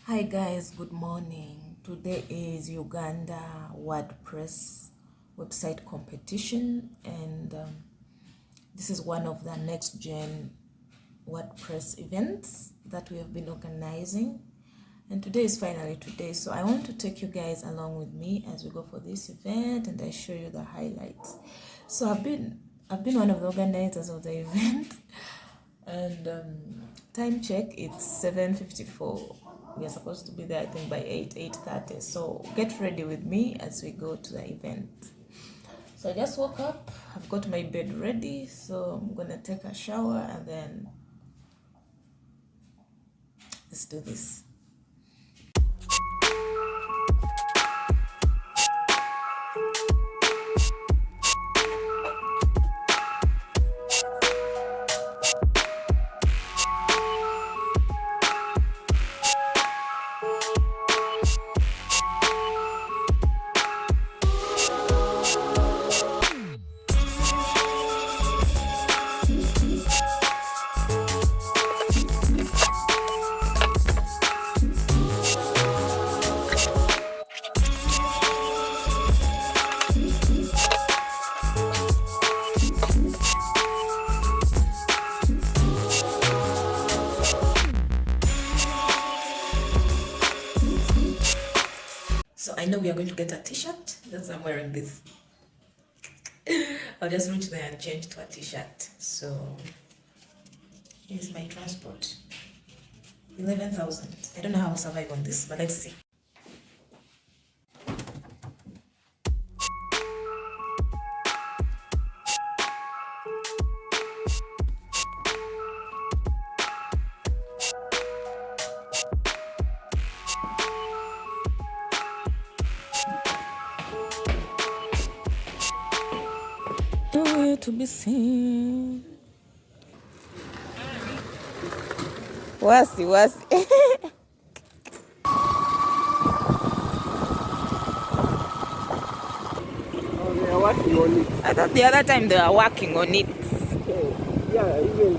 Hi guys, good morning. Today is Uganda WordPress website competition, and this is one of the next gen WordPress events that we have been organizing, and today is finally today. So I want to take you guys along with me as we go for this event, and I show you the highlights. So I've been one of the organizers of the event, and time check, it's 7:54. We are supposed to be there, I think, by 8:30. So get ready with me as we go to the event. So I just woke up, I've got my bed ready, so I'm gonna take a shower and then let's do this. So I know we are going to get a t-shirt. That's why I'm wearing this. I'll just reach there and change to a t-shirt. So here's my transport. 11,000. I don't know how I'll survive on this, but let's see. Nowhere to be seen. Wasi. Oh, they are working on it. I thought the other time they were working on it. Yeah, even.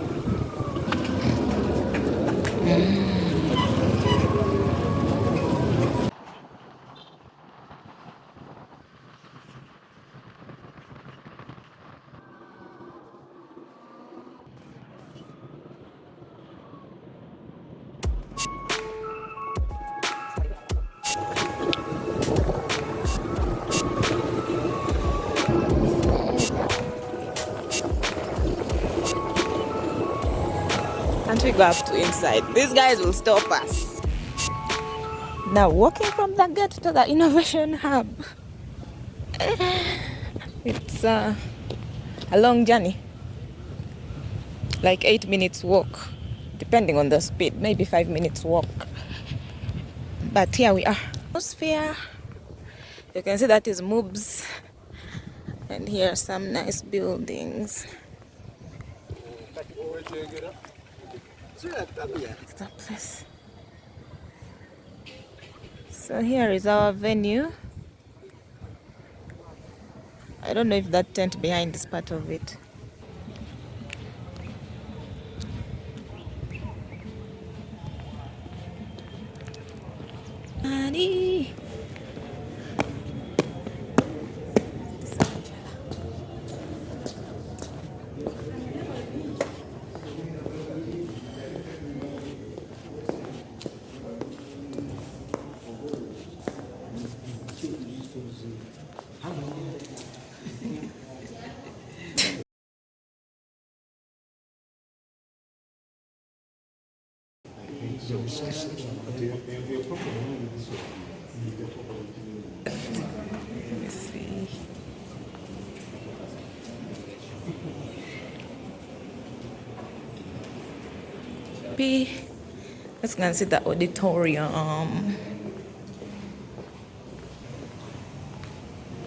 Can't we go up to inside? These guys will stop us. Now walking from the gate to the innovation hub. It's a long journey. Like 8 minutes walk, depending on the speed, maybe 5 minutes walk. But here we are. Atmosphere. You can see that is Moobs. And here are some nice buildings. It's that place. So here is our venue. I don't know if that tent behind is part of it. Daddy. Let me see. Let's go and see the auditorium.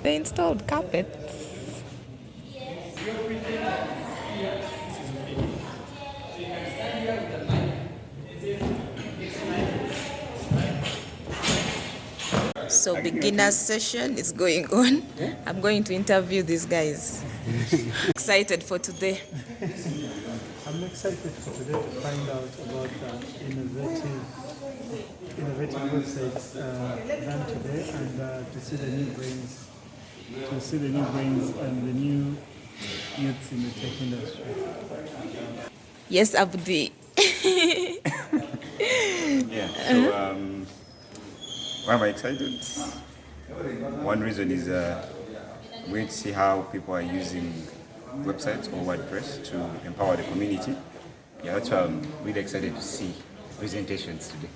They installed carpets. So beginner session is going on. I'm going to interview these guys. Excited for today. I'm excited for today to find out about innovative websites done today, and to see the new brains and the new youths in the tech industry. Yes, Abdi. Yeah, so why am I excited? One reason is we see how people are using websites or WordPress to empower the community. Yeah, that's why I'm really excited to see presentations today.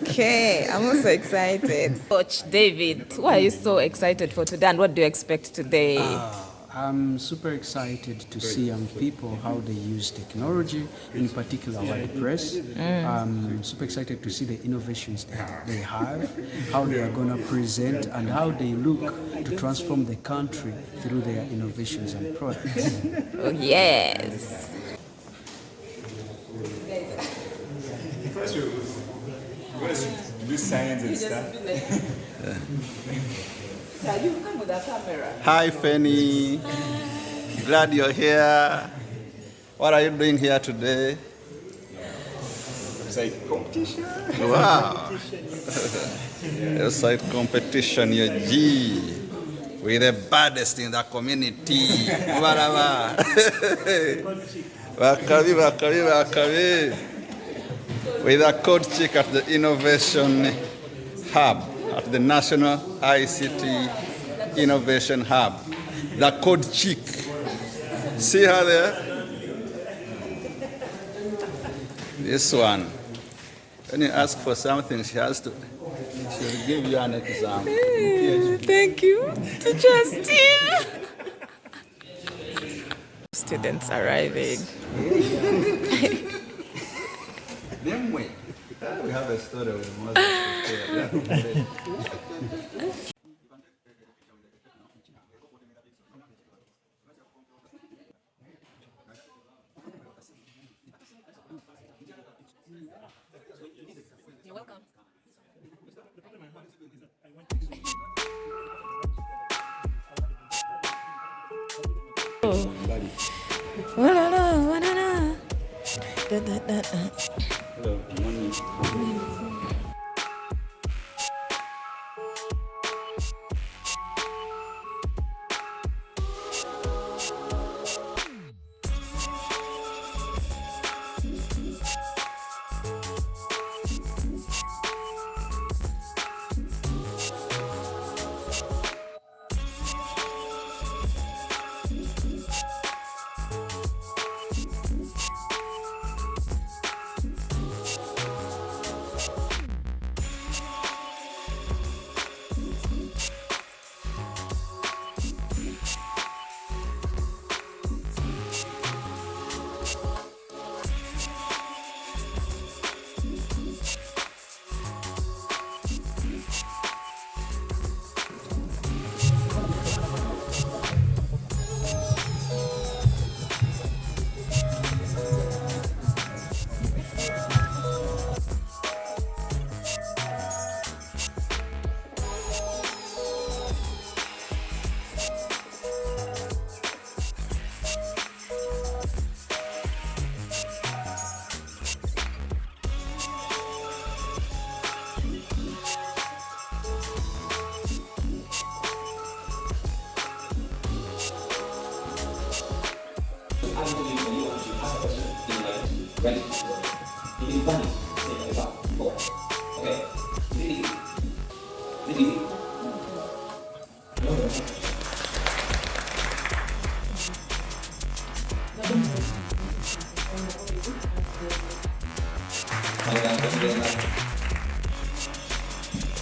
Okay, I'm also excited. Coach David, why are you so excited for today and what do you expect today? I'm super excited to see young people how they use technology, in particular WordPress. I'm super excited to see the innovations that they have, how they are going to present, and how they look to transform the country through their innovations and products. Oh, yes. First, do science and stuff. You come with a camera. Hi, Fanny. Glad you're here. What are you doing here today? Website competition. Wow. Site competition, your G. We're the baddest in the community. Whatever. Wakabi. With a code chick at the Innovation Hub, at the National ICT Innovation Hub. The code chick. See her there? This one. When you ask for something, she'll give you an example. Thank you, teacher Steve. Students arriving. Them way. We have a story with Moses. You're welcome. Hello, morning.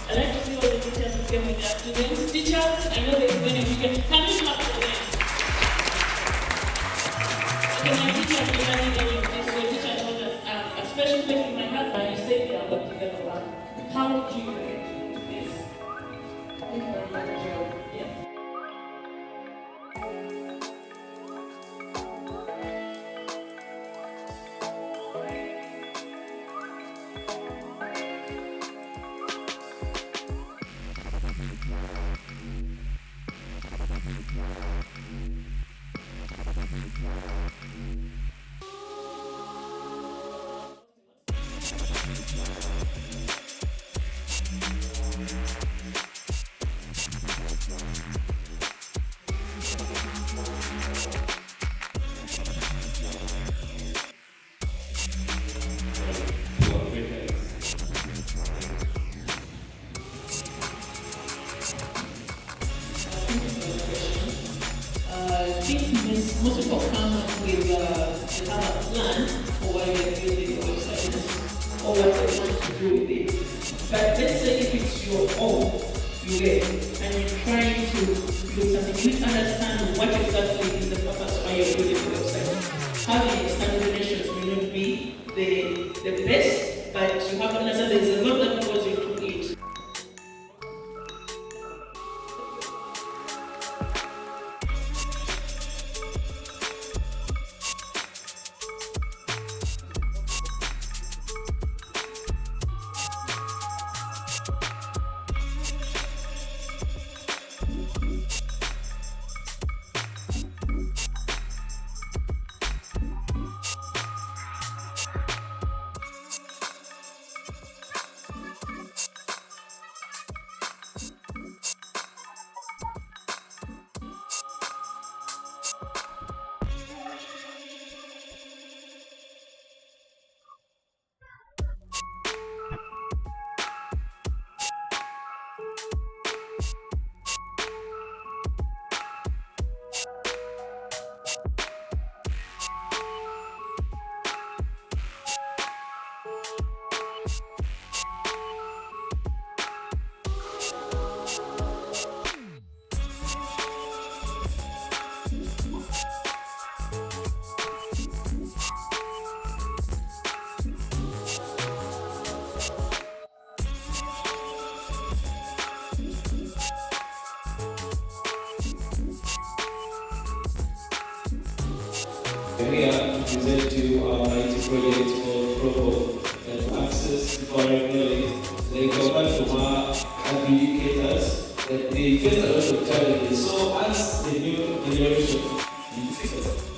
I like to see all the teachers who came with their students. Teachers, I know there's many of you. Can you clap for them? Okay, my teachers are learning any of this. So teacher told us a special place in my heart. And you say they are web developer. How do you do this? Yes. most people come with they have a plan for why they're building the website or what they want to do with it. But let's say if it's your own, you get, and you're trying to do something, you need to understand what exactly is the purpose why you're building the website. Having external relations may not be the best, but you have to understand there's a lot that goes into it. We are to present to you our IT project for global access primarily. Like compared to our educators, that they face a lot of challenges. So as the new generation,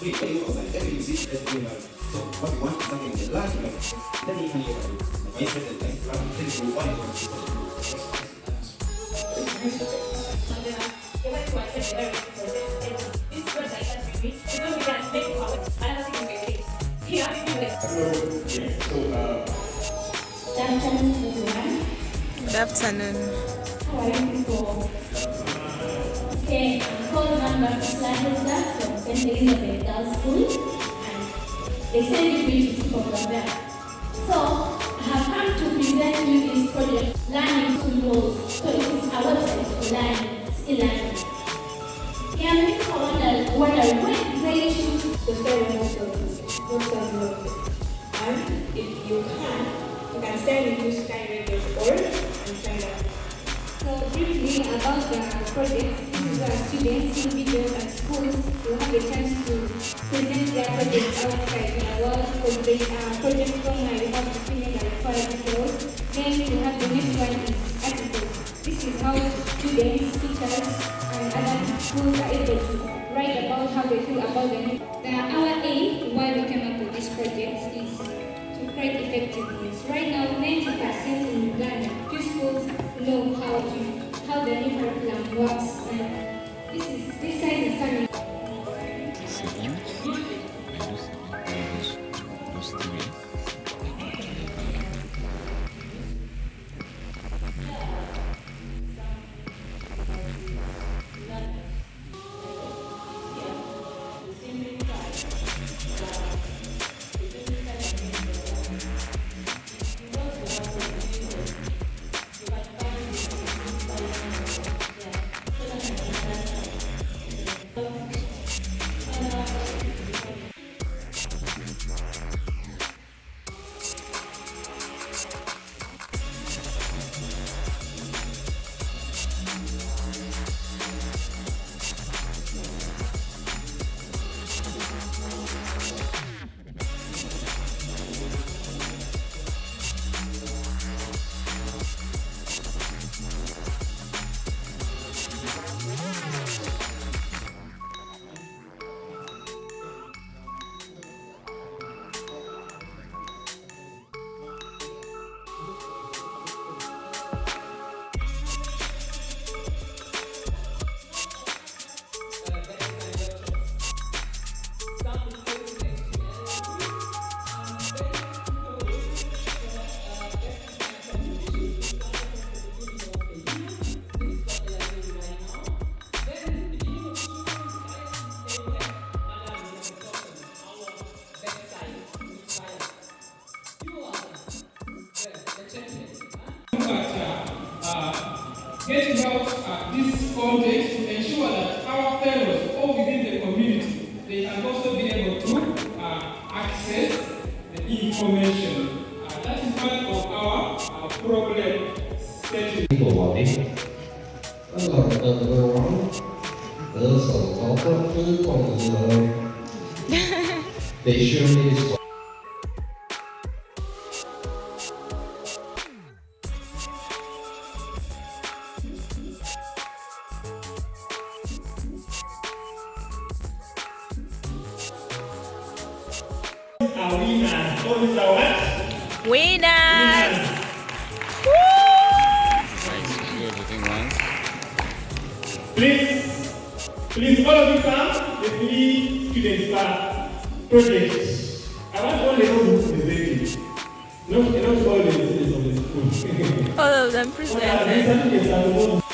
we pay for like every visit every month. So what we want is something in the last month. Let me hand you over to the vice president. Thank you for Good afternoon. How are you people? Okay, I'm called number Slidester from St. Elizabeth Girls School, and they sent me to program there. So I have come to present you this project, Learning Tools. So it is a website for learning, skill learning. Yeah, people are wondering why did they choose the framework of WordPress? And if you can send it to skyradios.org and sign up. So briefly about the project, this is where students, individuals and schools will have a chance to present their projects outside in the world, because they are projects from where we have the students that require details. Then we have the next one is articles. This is how students, teachers and other schools are able to write about how they feel about the new. Our aim, why we came up with this project, is to create effectiveness. Right now, 90% in Uganda, few schools know how the new curriculum works, and this side is coming. look at getting out this content to ensure that our fellows all within the community, they can also be able to access the information. That is part of our problem setting. People walking. They surely is. Winners! Please, all of you come, the 3 students projects. I want all the students presenting. Not all the students of the school. All of them presented.